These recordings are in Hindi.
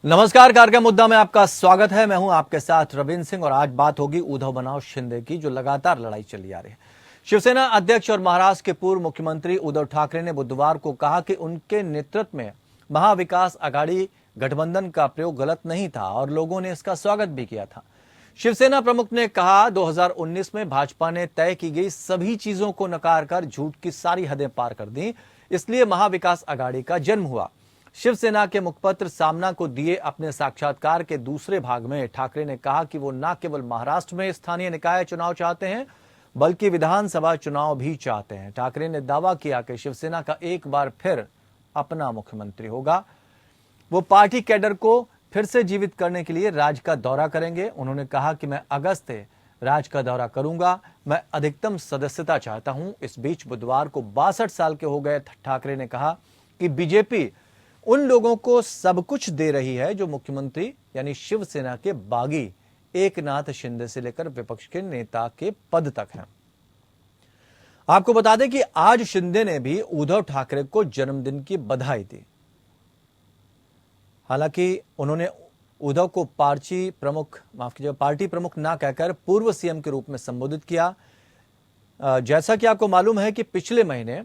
नमस्कार, कार्यक्रम मुद्दा में आपका स्वागत है। मैं हूं आपके साथ रविंद्र सिंह और आज बात होगी उद्धव बनाम शिंदे की, जो लगातार लड़ाई चली आ रही है। शिवसेना अध्यक्ष और महाराष्ट्र के पूर्व मुख्यमंत्री उद्धव ठाकरे ने बुधवार को कहा कि उनके नेतृत्व में महाविकास आघाड़ी गठबंधन का प्रयोग गलत नहीं था और लोगों ने इसका स्वागत भी किया था। शिवसेना प्रमुख ने कहा, 2019 में भाजपा ने तय की गई सभी चीजों को नकार कर झूठ की सारी हदें पार कर दी, इसलिए महाविकास आघाड़ी का जन्म हुआ। शिवसेना के मुखपत्र सामना को दिए अपने साक्षात्कार के दूसरे भाग में ठाकरे ने कहा कि वो न केवल महाराष्ट्र में स्थानीय निकाय चुनाव चाहते हैं बल्कि विधानसभा चुनाव भी चाहते हैं। ठाकरे ने दावा किया कि शिवसेना का एक बार फिर अपना मुख्यमंत्री होगा। वो पार्टी कैडर को फिर से जीवित करने के लिए राज्य का दौरा करेंगे। उन्होंने कहा कि मैं अगस्त से राज्य का दौरा करूंगा, मैं अधिकतम सदस्यता चाहता हूं। इस बीच बुधवार को 62 साल के हो गए ठाकरे ने कहा कि बीजेपी उन लोगों को सब कुछ दे रही है जो मुख्यमंत्री यानी शिवसेना के बागी एकनाथ शिंदे से लेकर विपक्ष के नेता के पद तक हैं। आपको बता दें कि आज शिंदे ने भी उद्धव ठाकरे को जन्मदिन की बधाई दी। हालांकि उन्होंने उद्धव को पार्टी प्रमुख ना कहकर पूर्व सीएम के रूप में संबोधित किया। जैसा कि आपको मालूम है कि पिछले महीने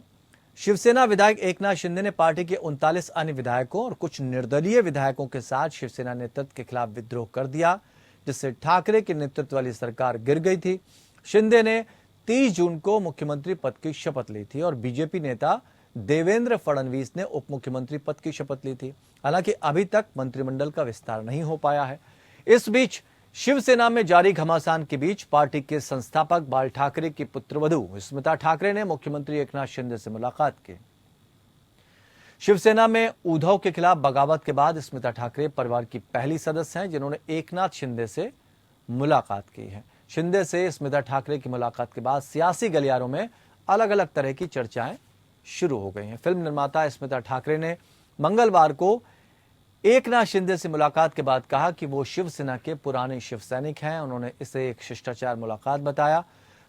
शिवसेना विधायक एकनाथ शिंदे ने पार्टी के 39 अन्य विधायकों और कुछ निर्दलीय विधायकों के साथ शिवसेना नेतृत्व के खिलाफ विद्रोह कर दिया, जिससे ठाकरे के नेतृत्व वाली सरकार गिर गई थी। शिंदे ने 30 जून को मुख्यमंत्री पद की शपथ ली थी और बीजेपी नेता देवेंद्र फडणवीस ने उप मुख्यमंत्री पद की शपथ ली थी। हालांकि अभी तक मंत्रिमंडल का विस्तार नहीं हो पाया है। इस बीच शिवसेना में जारी घमासान के बीच पार्टी के संस्थापक बाल ठाकरे की पुत्रवधू स्मिता ठाकरे ने मुख्यमंत्री एकनाथ शिंदे से मुलाकात की। शिवसेना में उद्धव के खिलाफ बगावत के बाद स्मिता ठाकरे परिवार की पहली सदस्य हैं जिन्होंने एकनाथ शिंदे से मुलाकात की है। शिंदे से स्मिता ठाकरे की मुलाकात के बाद सियासी गलियारों में अलग अलग तरह की चर्चाएं शुरू हो गई हैं। फिल्म निर्माता स्मिता ठाकरे ने मंगलवार को एकनाथ शिंदे से मुलाकात के बाद कहा कि वो शिवसेना के पुराने शिव सैनिक हैं। उन्होंने इसे एक शिष्टाचार मुलाकात बताया।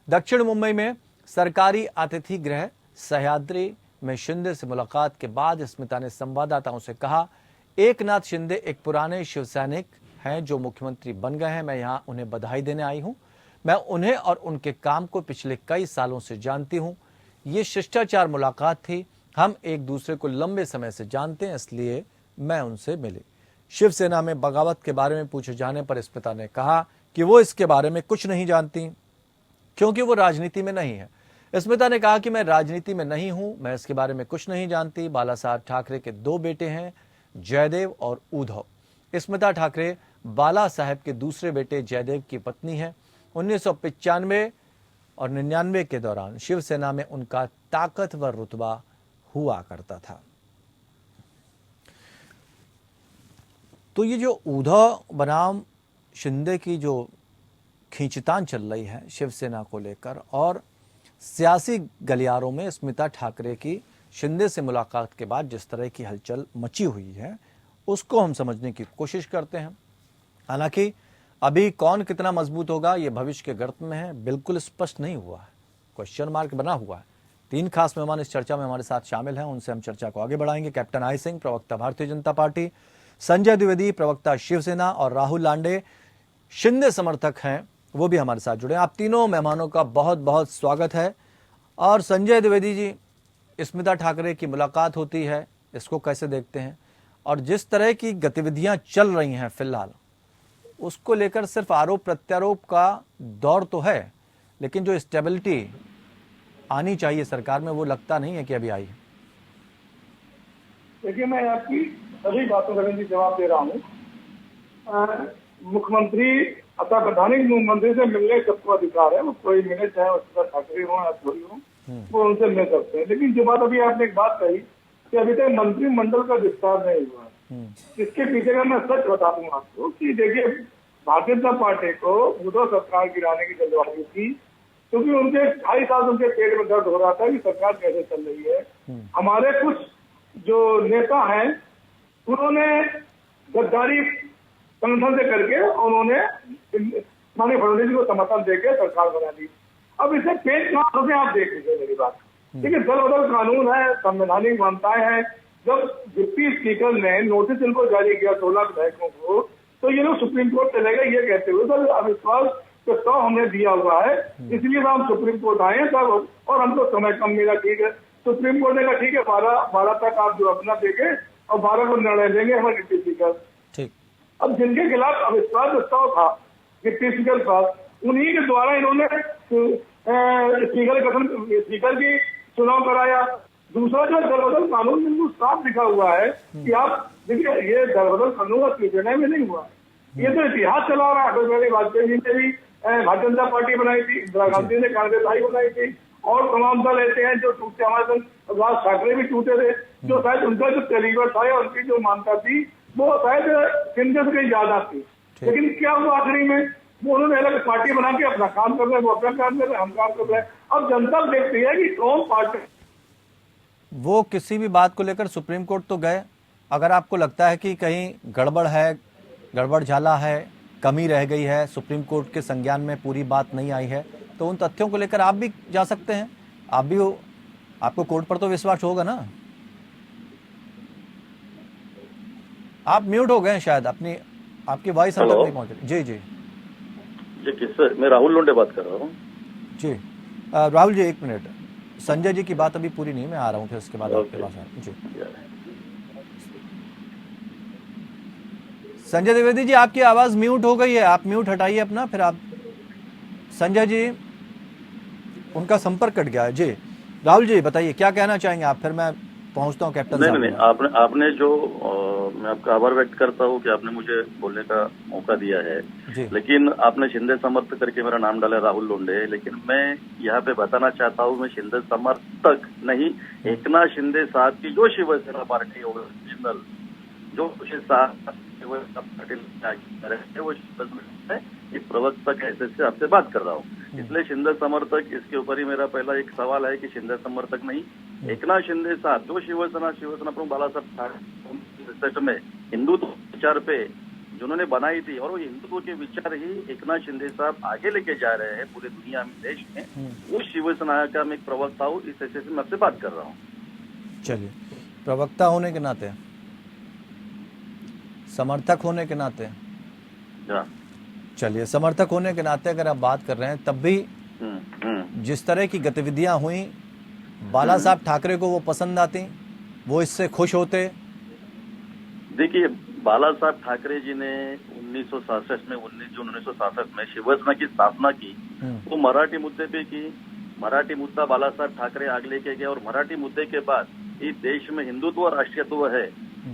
दक्षिण मुंबई में सरकारी अतिथि गृह सह्याद्री में शिंदे से मुलाकात के बाद स्मिता ने संवाददाताओं से कहा, एकनाथ शिंदे एक पुराने शिव सैनिक हैं जो मुख्यमंत्री बन गए हैं। मैं यहाँ उन्हें बधाई देने आई हूँ। मैं उन्हें और उनके काम को पिछले कई सालों से जानती हूँ। ये शिष्टाचार मुलाकात थी। हम एक दूसरे को लंबे समय से जानते हैं, इसलिए मैं उनसे मिली। शिवसेना में बगावत के बारे में पूछे जाने पर स्मिता ने कहा कि वो इसके बारे में कुछ नहीं जानती क्योंकि वो राजनीति में नहीं है। स्मिता ने कहा कि मैं राजनीति में नहीं हूं, मैं इसके बारे में कुछ नहीं जानती। बाला साहब ठाकरे के 2 बेटे हैं, जयदेव और उद्धव। स्मिता ठाकरे बाला साहब के दूसरे बेटे जयदेव की पत्नी है। 1995 और 99 के दौरान शिवसेना में उनका ताकतवर रुतबा हुआ करता था। तो ये जो उद्धव बनाम शिंदे की जो खींचतान चल रही है शिवसेना को लेकर और सियासी गलियारों में स्मिता ठाकरे की शिंदे से मुलाकात के बाद जिस तरह की हलचल मची हुई है, उसको हम समझने की कोशिश करते हैं। हालांकि अभी कौन कितना मजबूत होगा ये भविष्य के गर्त में है, बिल्कुल स्पष्ट नहीं हुआ है, क्वेश्चन मार्क बना हुआ है। 3 खास मेहमान इस चर्चा में हमारे साथ शामिल हैं, उनसे हम चर्चा को आगे बढ़ाएंगे। कैप्टन आई सिंह, प्रवक्ता भारतीय जनता पार्टी, संजय द्विवेदी, प्रवक्ता शिवसेना और राहुल लांडे शिंदे समर्थक हैं, वो भी हमारे साथ जुड़े। आप तीनों मेहमानों का बहुत बहुत स्वागत है। और संजय द्विवेदी जी, स्मिता ठाकरे की मुलाकात होती है, इसको कैसे देखते हैं? और जिस तरह की गतिविधियां चल रही हैं फिलहाल, उसको लेकर सिर्फ आरोप प्रत्यारोप का दौर तो है, लेकिन जो स्टेबिलिटी आनी चाहिए सरकार में वो लगता नहीं है कि अभी आई है। देखिए, मैं आपकी सभी बातों का जवाब दे रहा हूँ। मुख्यमंत्री अतः प्रधानिक मुख्यमंत्री से मिलने सबको अधिकार है, वो कोई मिले चाहे स्मिता ठाकरे हो या थोड़ी हो, वो उनसे मिल सकते हैं। लेकिन जो बात अभी आपने एक बात कही कि अभी तक मंत्रिमंडल का विस्तार नहीं हुआ है, इसके पीछे का मैं सच बता दूं आपको कि देखिए, भारतीय जनता पार्टी को उद्धव सरकार गिराने की जल्दबाजी थी क्योंकि उनके 2.5 साल उनके पेट में दर्द हो रहा था कि सरकार कैसे चल रही है। हमारे कुछ जो नेता हैं उन्होंने गद्दारी संगठन से करके उन्होंने माननीय फडणवीस को समर्थन देकर सरकार बना दी। अब इसे पेश कहां से आप देख लीजिए मेरी बात। देखिए, दल बदल कानून है, संवैधानिक मान्यताएं हैं, जब डिप्टी स्पीकर ने नोटिस इनको जारी किया 16 विधायकों को, तो ये लोग सुप्रीम कोर्ट चले गए ये कहते हुए सर अविश्वास प्रस्ताव हमने दिया हुआ है, इसलिए हम सुप्रीम कोर्ट आए हैं सर, और हमको समय कम मिला। ठीक है, सुप्रीम कोर्ट ने कहा ठीक है 12 तक आप जो अपना देंगे और 12 को निर्णय देंगे हमारे डिप्टी स्पीकर। ठीक। अब जिनके खिलाफ अविश्वास प्रस्ताव था डिप्टी स्पीकर के पास, उन्हीं के द्वारा इन्होंने स्पीकर की चुनाव कराया। दूसरा जो दरबदल कानून बिल्कुल साफ लिखा हुआ है कि आप देखिए ये दरबदल कानून का निर्णय में नहीं हुआ, ये तो इतिहास चला रहा है। अटल बिहारी वाजपेयी जी ने भी भारतीय जनता पार्टी बनाई थी, इंदिरा गांधी ने कांग्रेस आई बनाई थी, और तमाम दल ऐसे हैं जो टूटे, हमारे संग राज ठाकरे भी टूटे थे, जो शायद उनका जो कैलिबर था या उनकी जो मान्यता थी वो शायद शिंदे से कहीं ज्यादा थी। लेकिन क्या हुआ आखिरी में, वो उन्होंने अलग पार्टी बना के अपना काम कर रहे हैं, वो अपना काम कर रहे हैं, हम काम कर रहे हैं। अब जनता देखती है कि कौन पार्टी। वो किसी भी बात को लेकर सुप्रीम कोर्ट तो गए, अगर आपको लगता है कि कहीं गड़बड़ है, गड़बड़ झाला है, कमी रह गई है, सुप्रीम कोर्ट के संज्ञान में पूरी बात नहीं आई है, तो उन तथ्यों को लेकर आप भी जा सकते हैं। आप भी हो, आपको कोर्ट पर तो विश्वास होगा ना। आप म्यूट हो गए शायद, अपनी आपकी वॉइस हम तक नहीं पहुंच रही। जी जी जी, किससे? मैं राहुल लोंडे बात कर रहा हूँ। जी राहुल जी, एक मिनट, संजय जी की बात अभी पूरी नहीं, मैं आ रहा हूँ फिर उसके बाद आपके पास। जी संजय द्विवेदी जी, आपकी आवाज म्यूट हो गई है, आप म्यूट हटाइए अपना, फिर आप। संजय जी, उनका संपर्क कट गया है। जी राहुल जी बताइए क्या कहना चाहेंगे आप, फिर मैं पहुंचता हूं कैप्टन साहब। नहीं, आपने जो मैं आपका आभार व्यक्त करता हूं कि आपने मुझे बोलने का मौका दिया है। लेकिन आपने शिंदे समर्थक करके मेरा नाम डाला राहुल लोंडे, लेकिन मैं यहाँ पे बताना चाहता हूँ मैं शिंदे समर्थक नहीं, एकनाथ शिंदे साहब की जो शिवसेना पार्टी ओरिजिनल जो प्रवक्ता कैसे से आपसे बात कर रहा हूँ। इसलिए शिंदे समर्थक, इसके ऊपर ही मेरा पहला एक सवाल है कि शिंदे समर्थक नहीं, एकनाथ शिंदे साहब जो शिवसेना प्रमुख बाला साहब ठाकरे में हिंदुत्व विचार पे जिन्होंने बनाई थी, और वो हिंदुत्व के विचार ही एकनाथ शिंदे साहब आगे लेके जा रहे हैं पूरे दुनिया में, देश में। उस शिवसेना का मैं एक प्रवक्ता हूँ, इस हैसियत से मैं आपसे बात कर रहा हूँ। चलिए, प्रवक्ता होने के नाते, समर्थक होने के नाते, चलिए समर्थक होने के नाते अगर आप बात कर रहे हैं, तब भी जिस तरह की गतिविधियां हुई, बाला साहब ठाकरे को वो पसंद आती, वो इससे खुश होते। देखिए, बाला साहब ठाकरे जी ने 1966 में 19 जून 1967 में शिवसेना की स्थापना की, वो मराठी मुद्दे पे की। मराठी मुद्दा बाला साहब ठाकरे आगे लेके गए, और मराठी मुद्दे के बाद इस देश में हिंदुत्व और राष्ट्रीयत्व है,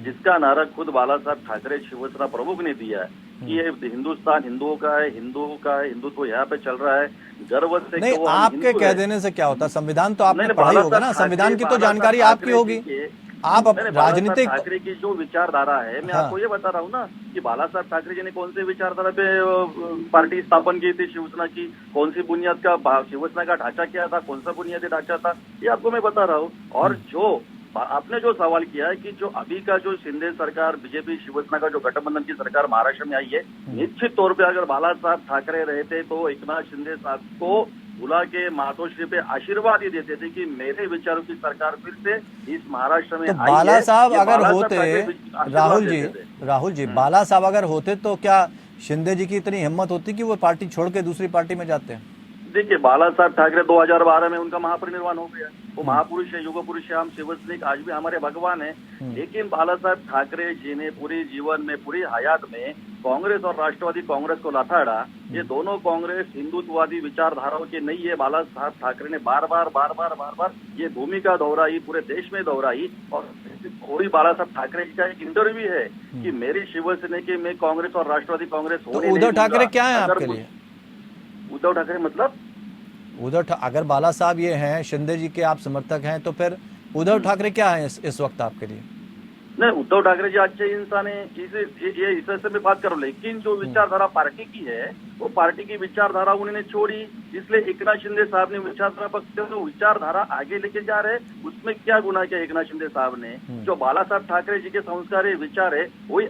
जिसका नारा खुद बाला साहब ठाकरे शिवसेना प्रमुख ने दिया है कि ये हिंदुस्तान हिंदुओं का है, हिंदुत्व यहाँ पे चल रहा है, गर्व से। नहीं, आपके कह देने से क्या होता, संविधान तो आपने पढ़ा ही होगा ना, संविधान की तो जानकारी आपकी होगी। आप राजनीतिक ठाकरे की जो विचारधारा है, मैं आपको ये बता रहा हूँ ना कि बाला साहब ठाकरे जी ने कौन से विचारधारा पे पार्टी स्थापन की थी शिवसेना की, कौन सी बुनियाद का शिवसेना का ढांचा क्या था, कौन सा बुनियादी ढांचा था, ये आपको मैं बता रहा हूँ। और जो आपने जो सवाल किया है कि जो अभी का जो शिंदे सरकार, बीजेपी शिवसेना का जो गठबंधन की सरकार महाराष्ट्र में आई है, निश्चित तौर पे अगर बाला साहब ठाकरे रहते तो एकनाथ शिंदे साहब को बुला के मातोश्री पे आशीर्वाद ही देते थे कि मेरे विचारों की सरकार फिर से इस महाराष्ट्र में तो बाला साहब अगर होते, राहुल जी बाला साहब अगर होते तो क्या शिंदे जी की इतनी हिम्मत होती कि वो पार्टी छोड़ के दूसरी पार्टी में जाते हैं? देखिए, बाला साहब ठाकरे 2012 में उनका महापरिनिर्वाण हो गया, वो महापुरुष है, युग पुरुष है, हम शिवसैनिक आज भी हमारे भगवान है। लेकिन बाला साहब ठाकरे जी ने पूरे जीवन में, पूरी हयात में कांग्रेस और राष्ट्रवादी कांग्रेस को लथाड़ा। ये दोनों कांग्रेस हिंदुत्ववादी विचारधाराओं की नहीं है। बाला साहब ठाकरे ने बार बार ये भूमिका दोहराई, पूरे देश में दोहराई। और पूरी बाला साहब ठाकरे जी का एक इंटरव्यू है कि मेरी शिवसेना के में कांग्रेस और राष्ट्रवादी कांग्रेस होने। उद्धव ठाकरे क्या है आपके लिए? उद्धव ठाकरे मतलब अगर बाला साहब ये हैं, शिंदे जी के आप समर्थक हैं, तो फिर उद्धव ठाकरे क्या है इस वक्त आपके लिए? नहीं, उद्धव ठाकरे जी अच्छे इंसान है, ये इस से मैं बात कर रहा हूँ। लेकिन जो विचारधारा पार्टी की है वो पार्टी की विचारधारा उन्होंने छोड़ी, इसलिए एकनाथ शिंदे साहब ने विचारधारा पक्ष में विचारधारा आगे लेके जा रहे। उसमें क्या गुनाह किया एकनाथ शिंदे साहब ने? जो बाला साहब ठाकरे जी के संस्कार है, विचार है, वही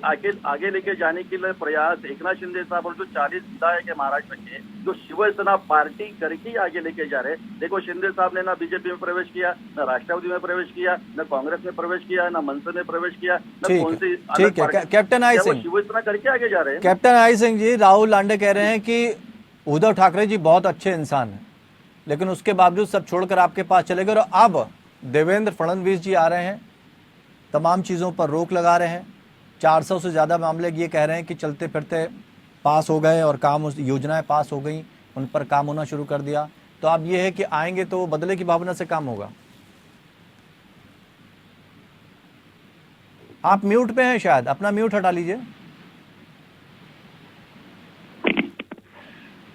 आगे लेके जाने के लिए प्रयास एकनाथ शिंदे साहब और जो 40 विधायक है महाराष्ट्र के, जो शिवसेना पार्टी करके आगे लेके जा रहे। देखो, शिंदे साहब ने ना बीजेपी में प्रवेश किया, न राष्ट्रवादी में प्रवेश किया, न कांग्रेस में प्रवेश किया, न मनसे में प्रवेश किया, न कौन सी ठीक है। कैप्टन आई सिंह, शिवसेना करके आगे जा रहे हैं। कैप्टन आई सिंह जी, राहुल लांडे कह रहे हैं कि उद्धव ठाकरे जी बहुत अच्छे इंसान हैं, लेकिन उसके बावजूद सब छोड़कर आपके पास चले गए, और अब देवेंद्र फडणवीस जी आ रहे हैं, तमाम चीज़ों पर रोक लगा रहे हैं। 400 से ज़्यादा मामले ये कह रहे हैं कि चलते फिरते पास हो गए और काम, योजनाएं पास हो गई, उन पर काम होना शुरू कर दिया। तो अब ये है कि आएंगे तो बदले की भावना से काम होगा। आप म्यूट पे हैं शायद, अपना म्यूट हटा लीजिए।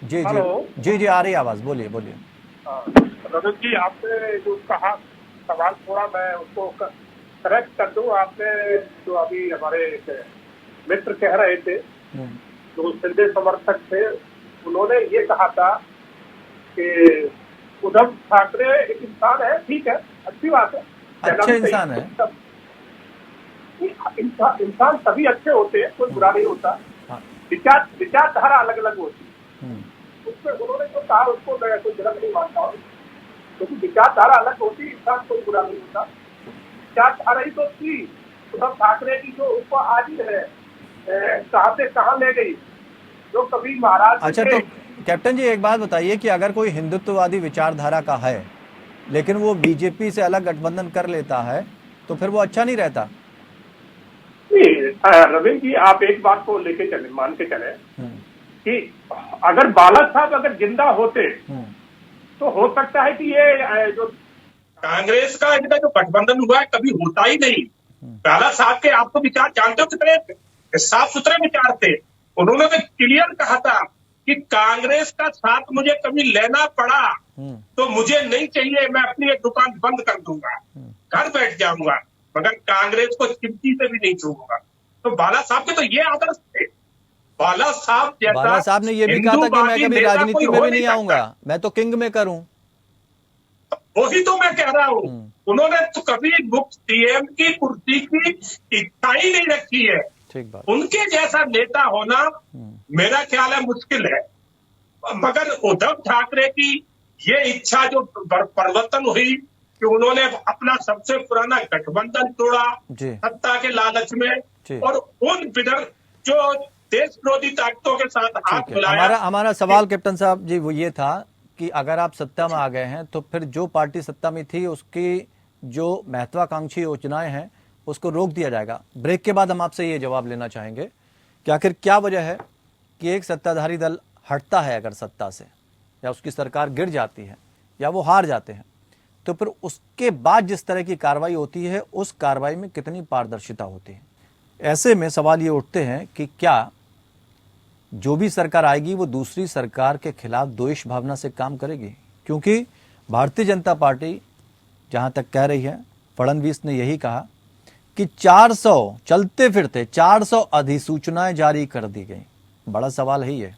जी जी आ रही आवाज, बोलिए बोलिए। रजत जी, आपने जो कहा सवाल, थोड़ा मैं उसको करेक्ट कर दूं। आपने जो अभी हमारे मित्र कह रहे थे, जो शिंदे समर्थक थे, उन्होंने ये कहा था कि उद्धव ठाकरे एक इंसान है। ठीक है, अच्छी बात है, अच्छे इंसान है। इंसान सभी अच्छे होते हैं, कोई बुरा नहीं होता। विचारधारा अलग अलग होती है। उसमें उन्होंने जो कहा उसको मैं कोई गलत नहीं मानता हूँ, क्योंकि विचारधारा अलग होती, इंसान कोई बुरा नहीं होता। विचारधारा ही तो थी उद्धव ठाकरे की, जो उसको आज ही है कहाँ से कहाँ ले गई, जो कभी महाराज। अच्छा, तो कैप्टन जी एक बात बताइए कि अगर कोई हिंदुत्ववादी विचारधारा का है लेकिन वो बीजेपी से अलग गठबंधन कर लेता है तो फिर वो अच्छा नहीं रहता? रविंद्र जी, आप एक बात को लेके चले, मान के चले कि अगर बाला साहब अगर जिंदा होते तो हो सकता है कि ये जो कांग्रेस का इनका जो गठबंधन हुआ है कभी होता ही नहीं। बाला साहब के आपको विचार जानते हो कितने साफ सुथरे विचार थे। उन्होंने तो क्लियर कहा था कि कांग्रेस का साथ मुझे कभी लेना पड़ा तो मुझे नहीं चाहिए, मैं अपनी एक दुकान बंद कर दूंगा, घर बैठ जाऊंगा, मगर कांग्रेस को चिमटी से भी नहीं छूऊंगा। तो बाला साहब के तो ये आदर्श थे। बाला साहब ने ये भी कहा था कि मैं कभी राजनीति में भी नहीं आऊंगा, मैं तो किंग मेकर हूं। वही तो मैं कह रहा हूं, उन्होंने तो कभी मुख्य सीएम की कुर्सी की इच्छा ही नहीं रखी है। ठीक बात। उनके जैसा नेता होना मेरा ख्याल है मुश्किल है। मगर उद्धव ठाकरे की ये इच्छा जो परिवर्तन हुई कि उन्होंने अपना सबसे पुराना गठबंधन तोड़ा सत्ता के लालच में, और उन जो देश विरोधी ताकतों के साथ हाथ मिलाया। हमारा सवाल कैप्टन साहब जी वो ये था कि अगर आप सत्ता में आ गए हैं तो फिर जो पार्टी सत्ता में थी उसकी जो महत्वाकांक्षी योजनाएं हैं उसको रोक दिया जाएगा। ब्रेक के बाद हम आपसे ये जवाब लेना चाहेंगे कि आखिर क्या वजह है कि एक सत्ताधारी दल हटता है अगर सत्ता से, या उसकी सरकार गिर जाती है या वो हार जाते हैं, तो फिर उसके बाद जिस तरह की कार्रवाई होती है उस कार्रवाई में कितनी पारदर्शिता होती है। ऐसे में सवाल ये उठते हैं कि क्या जो भी सरकार आएगी वो दूसरी सरकार के खिलाफ द्वेष भावना से काम करेगी? क्योंकि भारतीय जनता पार्टी जहां तक कह रही है, फडणवीस ने यही कहा कि 400 चलते फिरते 400 अधिसूचनाएं जारी कर दी गई। बड़ा सवाल है ये,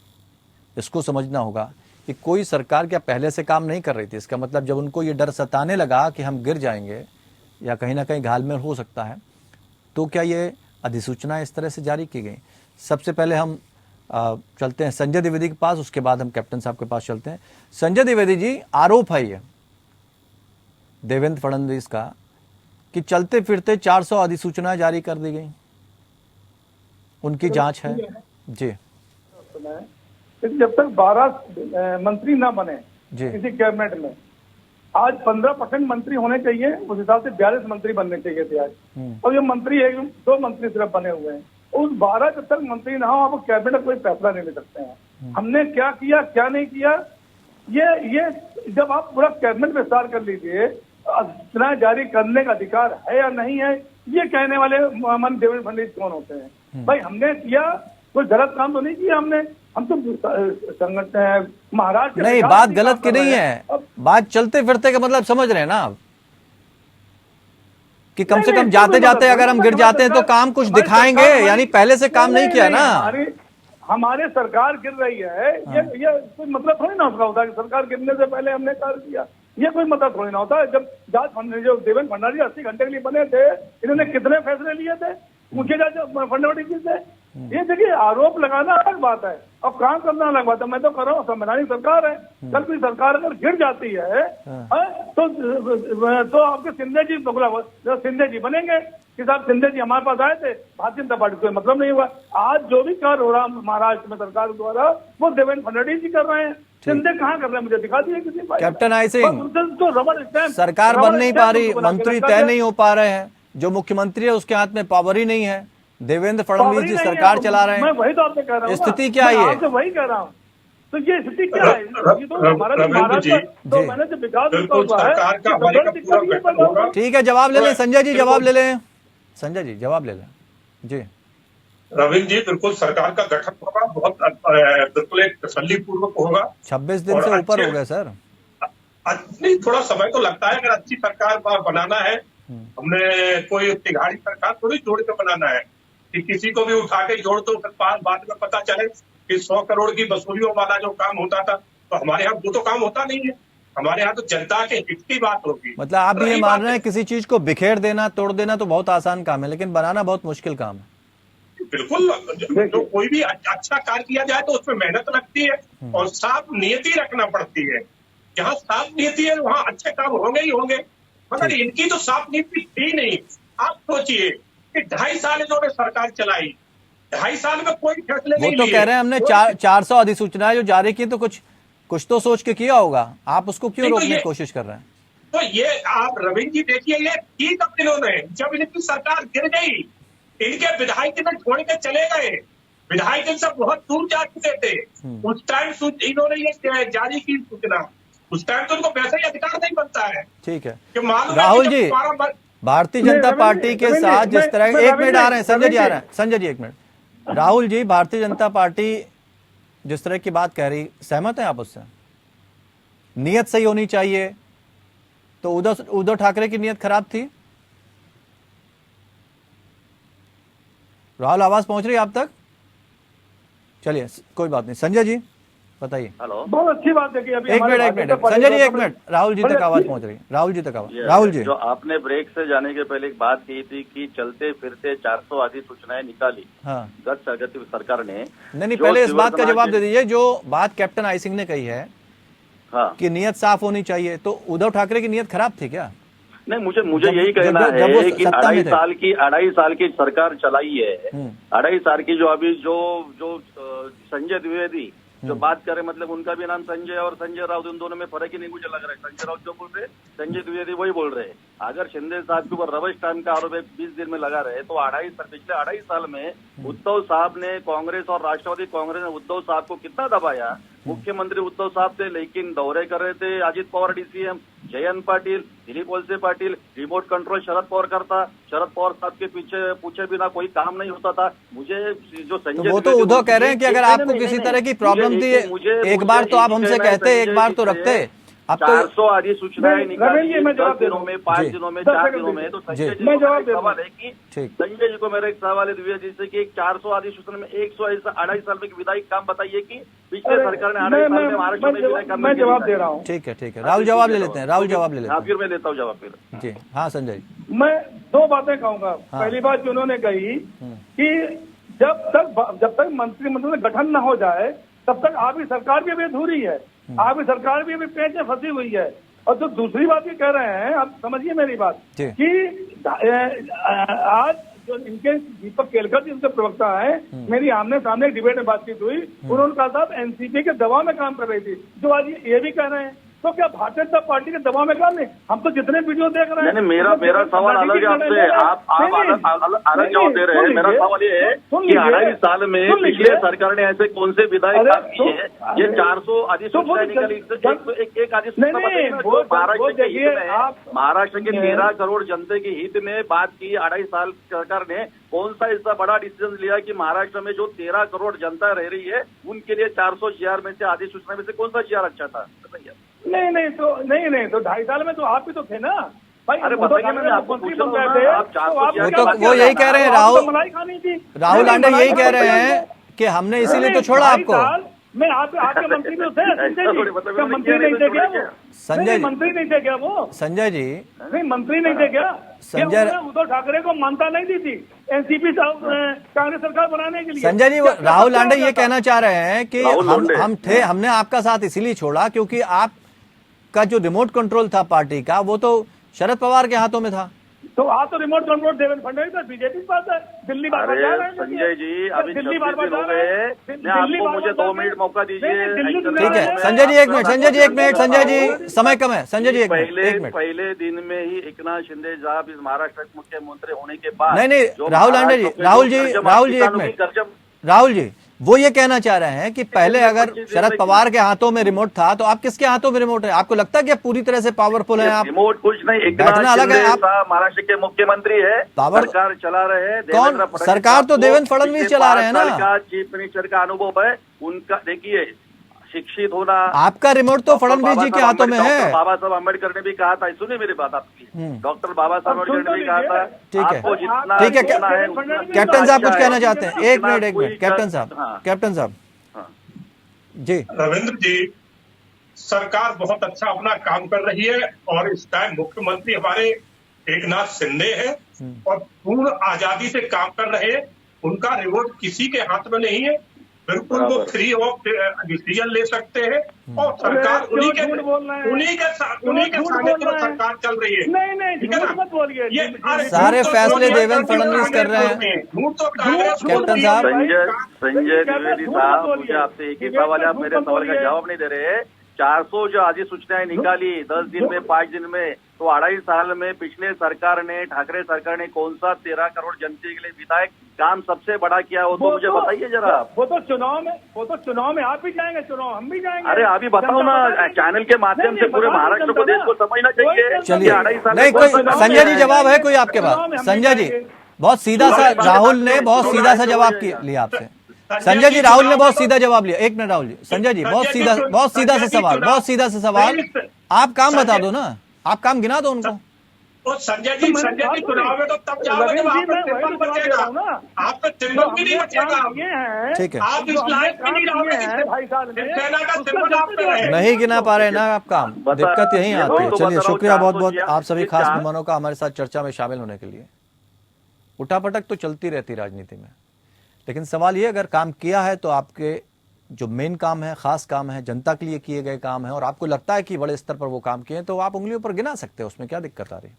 इसको समझना होगा कि कोई सरकार क्या पहले से काम नहीं कर रही थी। इसका मतलब जब उनको ये डर सताने लगा कि हम गिर जाएंगे या कहीं ना कहीं घालमेल हो सकता है, तो क्या ये अधिसूचनाएं इस तरह से जारी की गई? सबसे पहले हम चलते हैं संजय द्विवेदी के पास, उसके बाद हम कैप्टन साहब के पास चलते हैं। संजय द्विवेदी जी, आरोप है ये देवेंद्र फडणवीस का कि चलते फिरते 400 अधिसूचनाएं जारी कर दी गई, उनकी जांच है जी। जब तक 12 मंत्री ना बने किसी कैबिनेट में, आज 15% मंत्री होने चाहिए, उस हिसाब से 42 मंत्री बनने चाहिए थे आज। और ये मंत्री 2 मंत्री सिर्फ बने हुए हैं। उस 12 जब तक मंत्री ना हो आप कैबिनेट कोई फैसला नहीं ले सकते हैं। हमने क्या किया क्या नहीं किया, ये जब आप पूरा कैबिनेट विस्तार कर लीजिए, सूचनाएं जारी करने का अधिकार है या नहीं है, ये कहने वाले मन देवेंद्र फडणवीस कौन होते हैं? भाई हमने किया कोई गलत काम तो नहीं किया हमने, हम तो संगठन महाराष्ट्र नहीं, बात गलत की नहीं है, बात चलते फिरते का मतलब समझ रहे हैं ना आप, कि कम से कम जाते जाते अगर हम गिर जाते हैं तो काम कुछ दिखाएंगे, यानी पहले से काम नहीं किया ना। हमारे सरकार गिर रही है, ये कोई मतलब थोड़ी ना उसका होता है कि सरकार गिरने से पहले हमने कार्य किया। ये कोई मतलब थोड़ी ना होता है। जब जो देवेंद्र फडणवीस 80 घंटे के लिए बने थे, इन्होंने कितने फैसले लिए थे, पूछे जाए फडणवीस जी से। ये देखिए, आरोप लगाना अलग बात है और काम करना अलग बात है। मैं तो कर रहा हूँ, संवैधानिक सरकार है, कल की सरकार अगर गिर जाती है तो आपके शिंदे जी शिंदे जी बनेंगे कि साहब शिंदे जी हमारे पास आए थे, भारतीय जनता पार्टी को मतलब नहीं हुआ। आज जो भी कार्य हो रहा महाराष्ट्र में सरकार द्वारा, वो देवेंद्र फडणवीस जी कर रहे हैं। शिंदे कहाँ कर रहे हैं, मुझे दिखा दिए किसी। कैप्टन आई सिंह, तो रबड़ स्टैंप, सरकार बन नहीं पा रही, मंत्री तय नहीं हो पा रहे हैं, जो मुख्यमंत्री है उसके हाथ में पावर ही नहीं है, देवेंद्र फडणवीस जी सरकार चला रहे हैं। मैं वही तो आपसे कह रहा हूँ, स्थिति क्या है? आपसे वही कह रहा हूँ। तो ये स्थिति क्या है? ये तो हमारा महाराष्ट्र तो मैंने जो विकास हुआ है। ठीक है, जवाब ले लें संजय जी, जवाब ले लें संजय जी, जवाब ले लें जी। रविंद्र जी, बिल्कुल सरकार का गठन होगा, बहुत बिल्कुल एक तसल्ली पूर्वक होगा। 26 दिन से ऊपर हो गए सर। नहीं, थोड़ा समय तो लगता है। अगर अच्छी सरकार बनाना है, हमने कोई तिहाड़ी सरकार थोड़ी जोड़ के बनाना है कि किसी को भी उठा के जोड़ दो, फिर बाद में पता चले कि 100 करोड़ की वसूलियों वाला जो काम होता था, तो हमारे यहाँ वो तो काम होता नहीं है। हमारे यहाँ तो जनता के हित की बात होगी। मतलब आप भी ये मान रहे हैं किसी चीज को बिखेर देना, तोड़ देना तो बहुत आसान काम है, लेकिन बनाना बहुत मुश्किल काम है। बिल्कुल, जो कोई भी अच्छा कार्य किया जाए तो उसमें मेहनत लगती है और साफ नियति रखना पड़ती है। जहाँ साफ नीति है वहाँ अच्छे काम होंगे ही होंगे, मगर इनकी तो साफ नीति थी नहीं। आप सोचिए कि 2.5 साल इन्होंने सरकार चलाई, 2.5 साल में कोई फैसले नहीं लिए। वो तो कह रहे हैं हमने 400 अधिसूचनाएं जो जारी की, तो कुछ तो सोच के किया होगा, आप उसको क्यों रोकने की कोशिश कर रहे हैं? तो ये आप रविंद्र जी देखिए, ये की कब इन्होंने, जब इनकी सरकार गिर गई, इनके विधायक इन्हें छोड़ के चले गए, विधायक इनसे बहुत दूर जा चुके थे। उस टाइम इन्होंने ये जारी की सूचना, उस टाइम तो उनको वैसे ही अधिकार नहीं बनता है। ठीक है राहुल जी, भारतीय जनता पार्टी के साथ जिस तरह, एक मिनट आ रहे हैं संजय जी, आ रहे हैं संजय जी, एक मिनट। राहुल जी, भारतीय जनता पार्टी जिस तरह की बात कह रही, सहमत हैं आप उससे? नियत सही होनी चाहिए, तो उद्धव ठाकरे की नियत खराब थी। राहुल, आवाज पहुंच रही है आप तक? चलिए कोई बात नहीं, संजय जी बताइए। हेलो, बहुत अच्छी बात है कि अभी एक मिनट संजय जी, एक मिनट, राहुल जी तक आवाज पहुंच रही है, राहुल जी तक आवाज। राहुल जी, जो आपने ब्रेक से जाने के पहले एक बात की थी कि चलते फिरते 400 अधिसूचनाएं निकाली गत सरकार ने। नहीं, पहले इस बात का जवाब दे दीजिए, जो बात कैप्टन आई सिंह ने कही है कि नियत साफ होनी चाहिए, तो उद्धव ठाकरे की नियत खराब थी क्या? नहीं, मुझे यही कहना है कि 2.5 साल की सरकार चलाई है, 2.5 साल की जो अभी जो संजय द्विवेदी जो बात करे, मतलब उनका भी नाम संजय और संजय राउत, उन दोनों में फर्क ही नहीं मुझे लग रहा है। संजय राउत जो बोल रहे, संजय द्विवेदी वही बोल रहे। अगर शिंदे साहब के ऊपर रबर स्टैम्प का आरोप 20 दिन में लगा रहे, तो पिछले 2.5 साल में उद्धव साहब ने, कांग्रेस और राष्ट्रवादी कांग्रेस ने उद्धव साहब को कितना दबाया। मुख्यमंत्री उद्धव साहब थे, लेकिन दौरे कर रहे थे Ajit Pawar DCM, Jayant Patil, Dilip Walse Patil, remote control Sharad Pawar करता, शरद पवार साहब के पीछे पूछे बिना कोई काम नहीं होता था। मुझे जो संजय, तो वो तो उद्धव कह रहे हैं कि अगर आपको किसी तरह की प्रॉब्लम थी, एक बार तो आप हमसे कहते, एक बार तो रखते। अब तो 400 अधिसूचनाएं निकाली 10 दिनों में, 5 दिनों में, 4 दिनों में। तो संजय जी को मेरा सवाल है कि संजय जी को मेरा एक सवाल है द्विवेदी जी से कि 400 अधिसूचना में 2.5 साल में विधायक काम बताइए कि पिछले सरकार ने 2.5 साल में महाराष्ट्र में विधायक काम। मैं जवाब दे रहा हूँ। ठीक है, राहुल जवाब ले लेते हैं, राहुल जवाब ले लेते हैं। फिर मैं लेता हूँ जवाब फिर। जी हाँ संजय, मैं 2 बातें कहूंगा। पहली बात जो उन्होंने कही कि जब तक मंत्रिमंडल में गठन न हो जाए, तब तक आपकी सरकार भी अभी अधूरी है, आपकी सरकार भी अभी पेट में फंसी हुई है। और जो दूसरी बात ये कह रहे हैं, आप समझिए मेरी बात, कि आज जो इनके दीपक केलकर जी उनके प्रवक्ता है, मेरी आमने सामने एक डिबेट में बातचीत हुई, उन्होंने कहा था एनसीपी के दबाव में काम कर रही थी, जो आज ये भी कह रहे हैं। तो क्या भारतीय जनता पार्टी के दबाव में काम नहीं? हम तो जितने वीडियो देख रहे हैं। नहीं, मेरा सवाल अलग है आपसे, आप अलग जवाब दे रहे हैं। मेरा सवाल ये है कि 2.5 साल में पिछले सरकार ने ऐसे कौन से विधायक काम किए हैं? ये 400 अधिसूचनाएं निकली, एक अधिसूचना महाराष्ट्र के 13 करोड़ जनता के हित में बात की 2.5 साल सरकार ने कौन सा ऐसा बड़ा डिसीजन लिया कि महाराष्ट्र में जो 13 करोड़ जनता रह रही है उनके लिए 400 GR में से, अधिसूचना में से कौन सा GR अच्छा था? नहीं तो 2.5 साल में तो आप भी तो थे ना भाई। अरे बताइए, मैंने आपको पूछा आप 400 वो यही कह रहे हैं, राहुल आंडे यही कह रहे हैं कि हमने इसीलिए तो छोड़ा आपको। मैं आपके मंत्री में थे संजय जी, मतलब क्या मंत्री नहीं थे क्या वो? संजय जी, मंत्री नहीं थे क्या वो? संजय जी, नहीं मंत्री नहीं थे क्या? संजय, उद्धव ठाकरे को मानता नहीं दी थी एनसीपी कांग्रेस सरकार बनाने के लिए। संजय जी, राहुल लांडे ये कहना चाह रहे हैं कि हमने आपका साथ इसीलिए छोड़ा क्योंकि आपका जो रिमोट कंट्रोल था पार्टी का वो तो शरद पवार के हाथों में था। तो आप तो रिमोट कंट्रोल देवेंद्र फडणवीस पर बीजेपी के पास है, दिल्ली बार बार जा रहे हैं। संजय जी, अभी दिल्ली 26 दिन हो गए, आपको मुझे 2 मिनट मौका दीजिए। ठीक है संजय जी, 1 मिनट, संजय जी 1 मिनट, संजय जी समय कम है, संजय जी 1 मिनट। पहले दिन में ही एकनाथ शिंदे साहब इस महाराष्ट्र के मुख्यमंत्री होने के बाद नहीं, राहुल लांडे जी, राहुल जी 1 मिनट, राहुल जी वो ये कहना चाह रहे हैं कि पहले अगर शरद पवार के हाथों में रिमोट था तो आप किसके हाथों में रिमोट है? आपको लगता है कि पूरी तरह से पावरफुल है आप? रिमोट कुछ नहीं, बैठना अलग है। आप महाराष्ट्र के मुख्यमंत्री है, सरकार चला रहे हैं। कौन? सरकार तो देवेंद्र फडणवीस चला रहे हैं ना। चीफ मिनिस्टर का अनुभव है उनका। देखिए, शिक्षित होना, आपका रिमोट तो फडणवीस जी के हाथों में है। बाबा साहब अम्बेडकर ने भी कहा था, सुनिए मेरी बात आपकी, डॉक्टर बाबा साहब अम्बेडकर ने भी कहा था। ठीक है, आपको जितना ठीक है, कैप्टन साहब कुछ कहना चाहते हैं? 1 मिनट, कैप्टन साहब जी। रविंद्र जी, सरकार बहुत अच्छा अपना काम कर रही है और इस टाइम मुख्यमंत्री हमारे एकनाथ शिंदे हैं और पूर्ण आजादी से काम कर रहे हैं। उनका रिमोट किसी के हाथ में नहीं है, बिल्कुल वो फ्री ऑफ डिसीजन ले सकते हैं और सरकार उन्हीं के सामने तो सरकार चल रही है। नहीं मत बोलिए, ये सारे फैसले देवेंद्र फडणवीस कर रहे हैं। कैप्टन साहब, संजय द्विवेदी साहब, मुझे आपसे एक ही सवाल है, आप मेरे सवाल का जवाब नहीं दे रहे। 400 जो अधिसूचनाएं निकाली 10 दिन में, 5 दिन में, तो 2.5 साल में पिछले सरकार ने, ठाकरे सरकार ने कौन सा 13 करोड़ जनता के लिए विधायक काम सबसे बड़ा किया हो तो मुझे बताइए जरा। वो तो चुनाव में आप भी जाएंगे, चुनाव हम भी जाएंगे। अरे अभी बताओ ना, चैनल के माध्यम से पूरे महाराष्ट्र प्रदेश को समझना चाहिए। चलिए, नहीं कोई, संजय जी जवाब है कोई आपके पास? संजय जी बहुत सीधा सा, राहुल ने बहुत सीधा सा जवाब लिया आपसे। संजय जी, राहुल ने बहुत सीधा जवाब लिया। 1 मिनट राहुल जी, संजय जी बहुत सीधा सा सवाल, आप काम बता दो ना, आप काम गिना दो उनको। और संजय जी चुनाव में तो तब जाओगे जब आपका सिंबल बचेगा, आपका सिंबल भी नहीं बचेगा। ठीक है, आप इस लायक भी नहीं रहोगे, सेना का सिंबल आप पे रहे। नहीं गिना पा रहे ना आप काम, दिक्कत यही आती है। चलिए, शुक्रिया बहुत बहुत आप सभी खास मेहमानों का हमारे साथ चर्चा में शामिल होने के लिए। उठापटक तो चलती रहती राजनीति में, लेकिन सवाल ये, अगर काम किया है तो आपके जो मेन काम है, खास काम है, जनता के लिए किए गए काम है और आपको लगता है कि बड़े स्तर पर वो काम किए हैं, तो आप उंगलियों पर गिना सकते हैं, उसमें क्या दिक्कत आ रही है।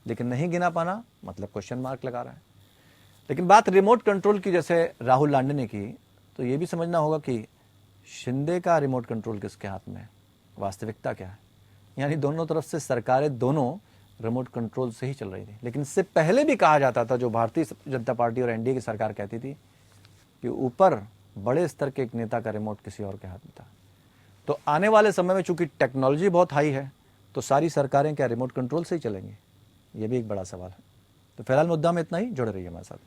लेकिन नहीं गिना पाना मतलब क्वेश्चन मार्क लगा रहा है। लेकिन बात रिमोट कंट्रोल की जैसे राहुल लांडे ने की, तो ये भी समझना होगा कि शिंदे का रिमोट कंट्रोल किसके हाथ में है, वास्तविकता क्या है। यानी दोनों तरफ से सरकारें दोनों रिमोट कंट्रोल से ही चल रही थी। लेकिन इससे पहले भी कहा जाता था, जो भारतीय जनता पार्टी और एनडीए की सरकार कहती थी कि ऊपर बड़े स्तर के एक नेता का रिमोट किसी और के हाथ में था। तो आने वाले समय में चूंकि टेक्नोलॉजी बहुत हाई है, तो सारी सरकारें क्या रिमोट कंट्रोल से ही चलेंगी, ये भी एक बड़ा सवाल है। तो फिलहाल मुद्दा में इतना ही, जुड़े रहिए हमारे साथ।